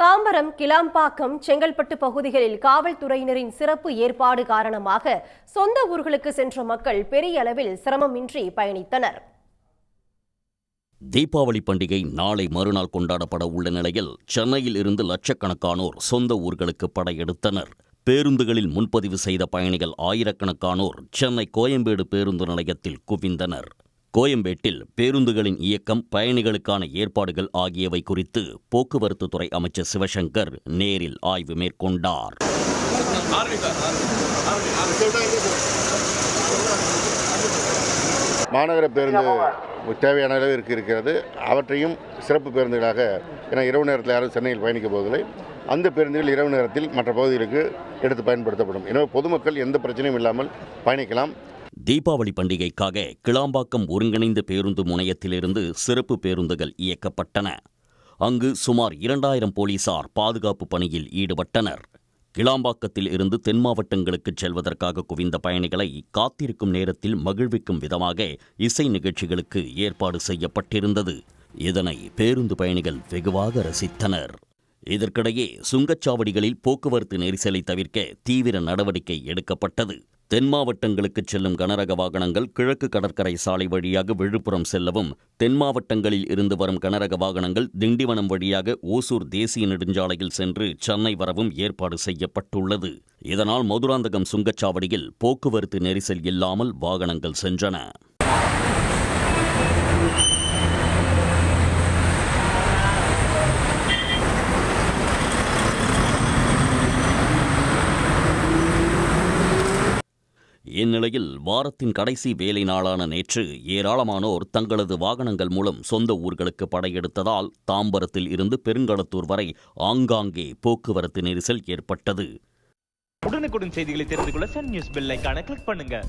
தாம்பரம், கிளாம்பாக்கம், செங்கல்பட்டு பகுதிகளில் காவல்துறையினரின் சிறப்பு ஏற்பாடு காரணமாக சொந்த ஊர்களுக்கு சென்ற மக்கள் பெரிய அளவில் சிரமமின்றி பயணித்தனர். தீபாவளி பண்டிகை நாளை மறுநாள் கொண்டாடப்பட உள்ள நிலையில் சென்னையில் இருந்து லட்சக்கணக்கானோர் சொந்த ஊர்களுக்கு படையெடுத்தனர். பேருந்துகளில் முன்பதிவு செய்த பயணிகள் ஆயிரக்கணக்கானோர் சென்னை கோயம்பேடு பேருந்து நிலையத்தில் குவிந்தனர். கோயம்பேட்டில் பேருந்துகளின் இயக்கம், பயணிகளுக்கான ஏற்பாடுகள் ஆகியவை குறித்து போக்குவரத்து துறை அமைச்சர் சிவசங்கர் நேரில் ஆய்வு மேற்கொண்டார். மாநகர பேருந்து தேவையான அளவிற்கு இருக்கிறது. அவற்றையும் சிறப்பு பேருந்துகளாக, ஏன்னா இரவு நேரத்தில் யாரும் சென்னையில் பயணிக்க போவதில்லை, அந்த பேருந்துகள் இரவு நேரத்தில் மற்ற பகுதிகளுக்கு எடுத்து பயன்படுத்தப்படும். எனவே பொதுமக்கள் எந்த பிரச்சனையும் இல்லாமல் பயணிக்கலாம். தீபாவளி பண்டிகைக்காக கிளாம்பாக்கம் ஒருங்கிணைந்த பேருந்து முனையத்திலிருந்து சிறப்பு பேருந்துகள் இயக்கப்பட்டன. அங்கு சுமார் 2000 போலீசார் பாதுகாப்பு பணியில் ஈடுபட்டனர். கிளாம்பாக்கத்தில் இருந்து தென் மாவட்டங்களுக்கு செல்வதற்காக குவிந்த பயணிகளை காத்திருக்கும் நேரத்தில் மகிழ்விக்கும் விதமாக இசை நிகழ்ச்சிகளுக்கு ஏற்பாடு செய்யப்பட்டிருந்தது. இதனை பேருந்து பயணிகள் வெகுவாக ரசித்தனர். இதற்கிடையே சுங்கச்சாவடிகளில் போக்குவரத்து நெரிசலை தவிர்க்க தீவிர நடவடிக்கை எடுக்கப்பட்டது. தென் மாவட்டங்களுக்கு செல்லும் கனரக வாகனங்கள் கிழக்கு கடற்கரை சாலை வழியாக விழுப்புரம் செல்லவும், தென் மாவட்டங்களில் இருந்து வரும் கனரக வாகனங்கள் திண்டிவனம் வழியாக ஓசூர் தேசிய நெடுஞ்சாலையில் சென்று சென்னை வரவும் ஏற்பாடு செய்யப்பட்டுள்ளது. இதனால் மதுராந்தகம் சுங்கச்சாவடியில் போக்குவரத்து நெரிசல் இல்லாமல் வாகனங்கள் சென்றன. இந்நிலையில் வாரத்தின் கடைசி வேலை நாளான நேற்று ஏராளமானோர் தங்களது வாகனங்கள் மூலம் சொந்த ஊர்களுக்கு படையெடுத்ததால் தாம்பரத்தில் இருந்து பெருங்களத்தூர் வரை ஆங்காங்கே போக்குவரத்து நெரிசல் ஏற்பட்டது. உடனுக்குடன் செய்திகளை தெரிந்து கொள்ள சன் நியூஸ் பெல் ஐகானை கிளிக் பண்ணுங்க.